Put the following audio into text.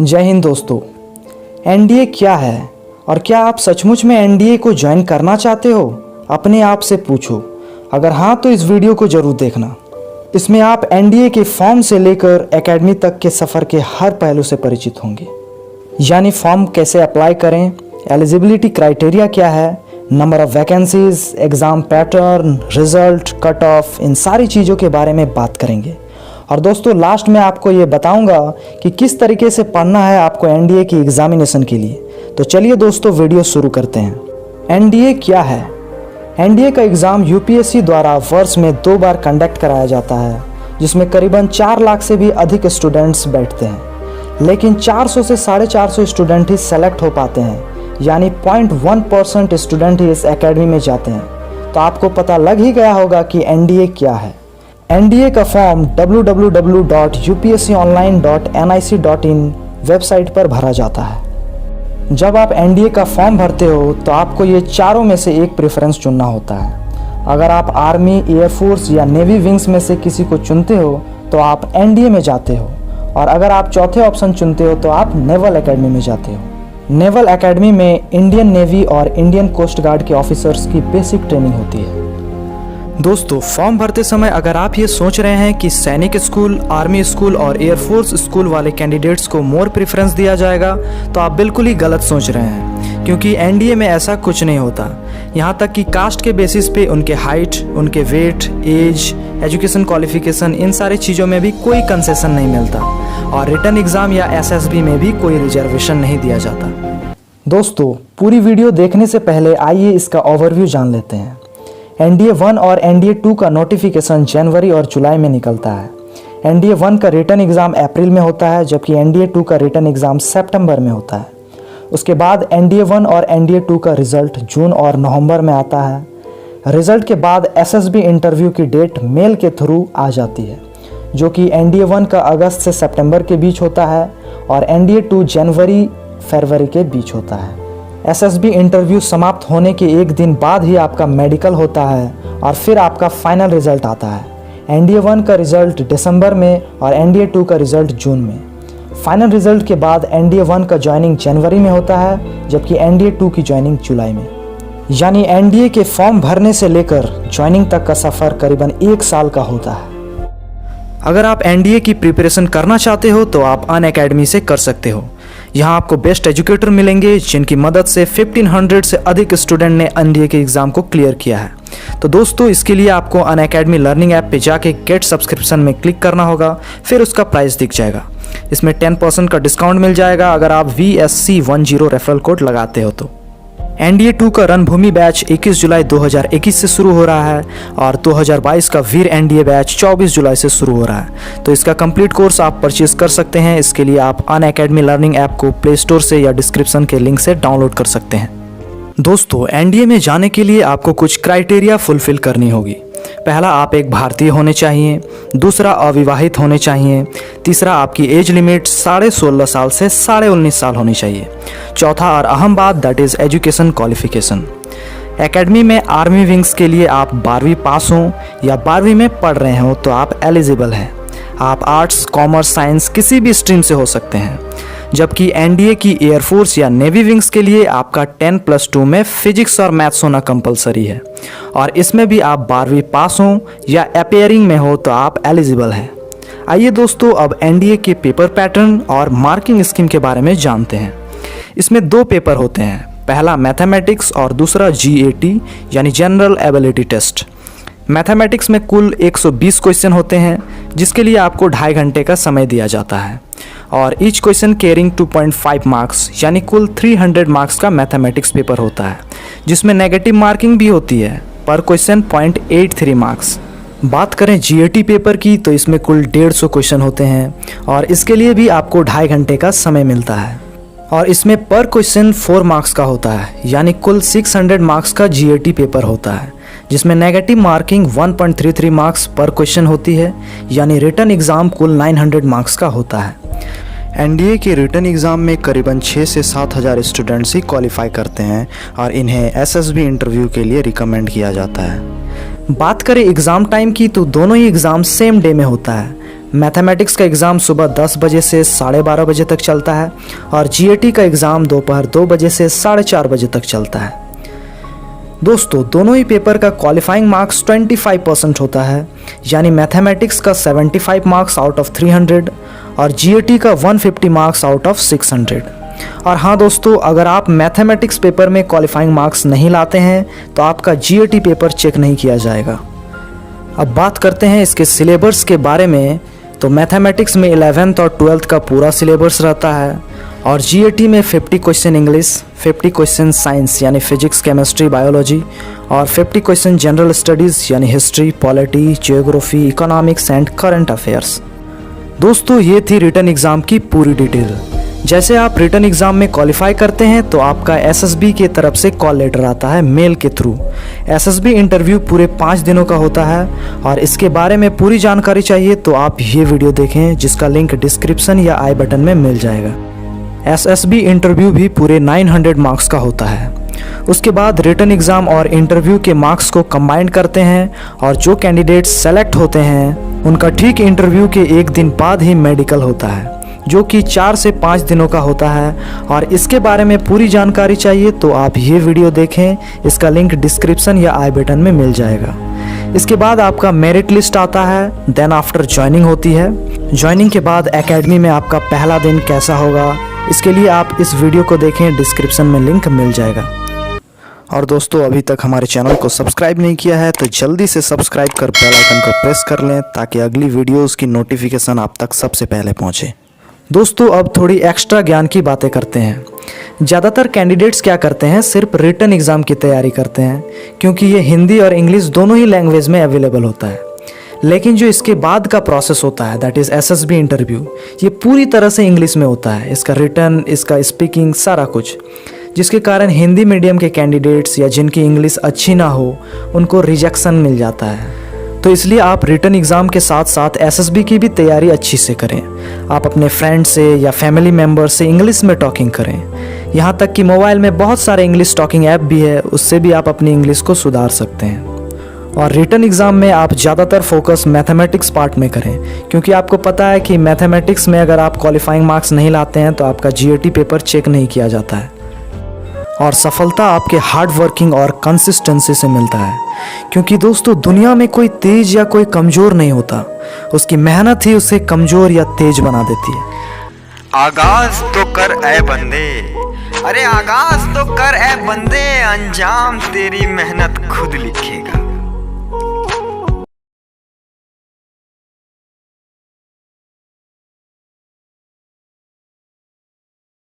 जय हिंद दोस्तों। एनडीए क्या है और क्या आप सचमुच में एनडीए को ज्वाइन करना चाहते हो? अपने आप से पूछो। अगर हाँ तो इस वीडियो को जरूर देखना। इसमें आप एनडीए के फॉर्म से लेकर एकेडमी तक के सफ़र के हर पहलू से परिचित होंगे। यानी फॉर्म कैसे अप्लाई करें, एलिजिबिलिटी क्राइटेरिया क्या है, number of vacancies, exam pattern, result, cut off, इन सारी चीज़ों के बारे में बात करेंगे। और दोस्तों लास्ट में आपको ये बताऊंगा कि किस तरीके से पढ़ना है आपको एनडीए की एग्जामिनेशन के लिए। तो चलिए दोस्तों वीडियो शुरू करते हैं। एनडीए क्या है? एनडीए का एग्ज़ाम यूपीएससी द्वारा वर्ष में 2 बार कंडक्ट कराया जाता है, जिसमें करीबन 4 लाख से भी अधिक स्टूडेंट्स बैठते हैं। लेकिन 400 से 450 स्टूडेंट ही सेलेक्ट हो पाते हैं, यानी 0.1% स्टूडेंट ही इस एकेडमी में जाते हैं। तो आपको पता लग ही गया होगा कि एनडीए क्या है। एनडीए का फॉर्म www.upsconline.nic.in वेबसाइट पर भरा जाता है। जब आप एनडीए का फॉर्म भरते हो तो आपको ये चारों में से एक प्रेफरेंस चुनना होता है। अगर आप आर्मी, एयरफोर्स या नेवी विंग्स में से किसी को चुनते हो तो आप एनडीए में जाते हो, और अगर आप चौथे ऑप्शन चुनते हो तो आप नेवल एकेडमी में जाते हो। नेवल एकेडमी में इंडियन नेवी और इंडियन कोस्ट गार्ड के ऑफिसर्स की बेसिक ट्रेनिंग होती है। दोस्तों फॉर्म भरते समय अगर आप ये सोच रहे हैं कि सैनिक स्कूल, आर्मी स्कूल और एयरफोर्स स्कूल वाले कैंडिडेट्स को मोर प्रेफरेंस दिया जाएगा तो आप बिल्कुल ही गलत सोच रहे हैं, क्योंकि एनडीए में ऐसा कुछ नहीं होता। यहाँ तक कि कास्ट के बेसिस पे उनके हाइट, उनके वेट, एज, एजुकेशन क्वालिफिकेशन, इन सारी चीज़ों में भी कोई कंसेशन नहीं मिलता, और रिटन एग्ज़ाम या एसएसबी में भी कोई रिजर्वेशन नहीं दिया जाता। दोस्तों पूरी वीडियो देखने से पहले आइए इसका ओवरव्यू जान लेते हैं। एनडीए 1 और एनडीए 2 का नोटिफिकेशन जनवरी और जुलाई में निकलता है। एनडीए 1 का रिटन एग्ज़ाम अप्रैल में होता है, जबकि एनडीए 2 का रिटन एग्ज़ाम सितंबर में होता है। उसके बाद एनडीए 1 और एनडीए 2 का रिजल्ट जून और नवंबर में आता है। रिजल्ट के बाद एसएसबी इंटरव्यू की डेट मेल के थ्रू आ जाती है, जो कि एनडीए 1 का अगस्त से सितंबर के बीच होता है और एनडीए 2 जनवरी फरवरी के बीच होता है। एसएसबी इंटरव्यू समाप्त होने के एक दिन बाद ही आपका मेडिकल होता है और फिर आपका फाइनल रिजल्ट आता है। एनडीए 1 का रिजल्ट दिसंबर में और एनडीए 2 का रिजल्ट जून में। फाइनल रिजल्ट के बाद एनडीए 1 का ज्वाइनिंग जनवरी में होता है, जबकि एनडीए 2 की ज्वाइनिंग जुलाई में। यानी एनडीए के फॉर्म भरने से लेकर ज्वाइनिंग तक का सफ़र करीबन 1 साल का होता है। अगर आप एनडीए की प्रिपरेशन करना चाहते हो तो आप अनअकैडमी से कर सकते हो। यहाँ आपको बेस्ट एजुकेटर मिलेंगे, जिनकी मदद से 1500 से अधिक स्टूडेंट ने एनडीए के एग्ज़ाम को क्लियर किया है। तो दोस्तों इसके लिए आपको अनअकैडमी लर्निंग ऐप पे जाके गेट सब्सक्रिप्शन में क्लिक करना होगा, फिर उसका प्राइस दिख जाएगा। इसमें 10% का डिस्काउंट मिल जाएगा अगर आप VSC10 रेफरल कोड लगाते हो तो। एनडीए 2 का रणभूमि बैच 21 जुलाई 2021 से शुरू हो रहा है और 2022 का वीर एनडीए बैच 24 जुलाई से शुरू हो रहा है। तो इसका कंप्लीट कोर्स आप परचेज कर सकते हैं। इसके लिए आप अनअकैडमी लर्निंग ऐप को प्ले स्टोर से या डिस्क्रिप्शन के लिंक से डाउनलोड कर सकते हैं। दोस्तों एनडीए में जाने के लिए आपको कुछ क्राइटेरिया फुलफिल करनी होगी। पहला, आप एक भारतीय होने चाहिए। दूसरा, अविवाहित होने चाहिए। तीसरा, आपकी एज लिमिट 16.5 साल से 19.5 साल होनी चाहिए। चौथा और अहम बात, that is education qualification. Academy में आर्मी विंग्स के लिए आप 12वीं पास हों या 12वीं में पढ़ रहे हो तो आप एलिजिबल हैं। आप आर्ट्स, कॉमर्स, साइंस किसी भी स्ट्रीम से हो सकते हैं। जबकि एनडीए की एयरफोर्स या नेवी विंग्स के लिए आपका 10+2 में फिजिक्स और मैथ्स होना कंपलसरी है, और इसमें भी आप 12वीं पास हों या अपेयरिंग में हो तो आप एलिजिबल हैं। आइए दोस्तों अब एनडीए के पेपर पैटर्न और मार्किंग स्कीम के बारे में जानते हैं। इसमें 2 पेपर होते हैं, पहला मैथमेटिक्स और दूसरा GAT यानी जनरल एबिलिटी टेस्ट। मैथमेटिक्स में कुल 120 क्वेश्चन होते हैं, जिसके लिए आपको 2.5 घंटे का समय दिया जाता है, और ईच क्वेश्चन कैरिंग 2.5 मार्क्स यानी कुल 300 मार्क्स का मैथमेटिक्स पेपर होता है, जिसमें नेगेटिव मार्किंग भी होती है, पर क्वेश्चन 0.83 मार्क्स। बात करें GAT पेपर की तो इसमें कुल 150 क्वेश्चन होते हैं, और इसके लिए भी आपको 2.5 घंटे का समय मिलता है, और इसमें पर क्वेश्चन 4 मार्क्स का होता है, यानी कुल 600 मार्क्स का GAT पेपर होता है, जिसमें नेगेटिव मार्किंग 1.33 मार्क्स पर क्वेश्चन होती है, यानी रिटन एग्ज़ाम कुल 900 मार्क्स का होता है। एनडीए के रिटन एग्ज़ाम में करीबन 6 से 7 हज़ार स्टूडेंट्स ही क्वालिफाई करते हैं, और इन्हें एसएसबी इंटरव्यू के लिए रिकमेंड किया जाता है। बात करें एग्ज़ाम टाइम की तो दोनों ही एग्ज़ाम सेम डे में होता है। मैथमेटिक्स का एग्ज़ाम सुबह 10 बजे से 12:30 बजे तक चलता है और जीएटी का एग्ज़ाम दोपहर 2 बजे से 4:30 बजे तक चलता है। दोस्तों, दोनों ही पेपर का क्वालिफाइंग मार्क्स 25% होता है, यानी मैथमेटिक्स का 75 मार्क्स आउट ऑफ 300 और जीएटी का 150 मार्क्स आउट ऑफ 600। और हाँ दोस्तों, अगर आप मैथमेटिक्स पेपर में क्वालिफाइंग मार्क्स नहीं लाते हैं तो आपका जीएटी पेपर चेक नहीं किया जाएगा। अब बात करते हैं इसके सिलेबस के बारे में। तो मैथमेटिक्स में 11th और 12th का पूरा सिलेबस रहता है और जीएटी में 50 क्वेश्चन इंग्लिश, 50 क्वेश्चन साइंस यानी फिजिक्स, केमिस्ट्री, बायोलॉजी और 50 क्वेश्चन जनरल स्टडीज़ यानी history, polity, geography, economics and current affairs. दोस्तों, ये थी रिटन एग्ज़ाम की पूरी डिटेल। जैसे आप रिटन एग्ज़ाम में क्वालिफाई करते हैं तो आपका एसएसबी की तरफ से कॉल लेटर आता है मेल के थ्रू। एसएसबी इंटरव्यू पूरे 5 दिनों का होता है और इसके बारे में पूरी जानकारी चाहिए तो आप ये वीडियो देखें, जिसका लिंक डिस्क्रिप्शन या आई बटन में मिल जाएगा। एसएसबी इंटरव्यू भी पूरे 900 मार्क्स का होता है। उसके बाद रिटन एग्ज़ाम और इंटरव्यू के मार्क्स को कंबाइन करते हैं और जो कैंडिडेट्स सेलेक्ट होते हैं उनका ठीक इंटरव्यू के 1 दिन बाद ही मेडिकल होता है, जो कि 4 से 5 दिनों का होता है। और इसके बारे में पूरी जानकारी चाहिए तो आप ये वीडियो देखें, इसका लिंक डिस्क्रिप्शन या आई बटन में मिल जाएगा। इसके बाद आपका मेरिट लिस्ट आता है, देन आफ्टर ज्वाइनिंग होती है। ज्वाइनिंग के बाद एकेडमी में आपका पहला दिन कैसा होगा, इसके लिए आप इस वीडियो को देखें, डिस्क्रिप्शन में लिंक मिल जाएगा। और दोस्तों, अभी तक हमारे चैनल को सब्सक्राइब नहीं किया है तो जल्दी से सब्सक्राइब कर बेल आइकन को प्रेस कर लें ताकि अगली वीडियोज़ की नोटिफिकेशन आप तक सबसे पहले पहुँचे। दोस्तों, अब थोड़ी एक्स्ट्रा ज्ञान की बातें करते हैं। ज़्यादातर कैंडिडेट्स क्या करते हैं, सिर्फ रिटन एग्ज़ाम की तैयारी करते हैं क्योंकि ये हिंदी और इंग्लिश दोनों ही लैंग्वेज में अवेलेबल होता है। लेकिन जो इसके बाद का प्रोसेस होता है, दैट इज़ एसएसबी इंटरव्यू, ये पूरी तरह से इंग्लिश में होता है। इसका रिटन, इसका स्पीकिंग, सारा कुछ, जिसके कारण हिंदी मीडियम के कैंडिडेट्स या जिनकी इंग्लिश अच्छी ना हो उनको रिजेक्शन मिल जाता है। तो इसलिए आप रिटन एग्ज़ाम के साथ साथ एसएसबी की भी तैयारी अच्छी से करें। आप अपने फ्रेंड से या फैमिली मेम्बर से इंग्लिश में टॉकिंग करें। यहाँ तक कि मोबाइल में बहुत सारे इंग्लिश टॉकिंग ऐप भी है, उससे भी आप अपनी इंग्लिश को सुधार सकते हैं। और रिटन एग्ज़ाम में आप ज़्यादातर फोकस मैथमेटिक्स पार्ट में करें, क्योंकि आपको पता है कि मैथमेटिक्स में अगर आप क्वालिफाइंग मार्क्स नहीं लाते हैं तो आपका जीएटी पेपर चेक नहीं किया जाता है। और सफलता आपके हार्ड वर्किंग और कंसिस्टेंसी से मिलता है, क्योंकि दोस्तों, दुनिया में कोई तेज या कोई कमज़ोर नहीं होता, उसकी मेहनत ही उसे कमज़ोर या तेज बना देती है। आगाज तो कर ए बंदे, अरे आगाज तो कर ए बंदे, अंजाम तेरी मेहनत खुद लिखेगा।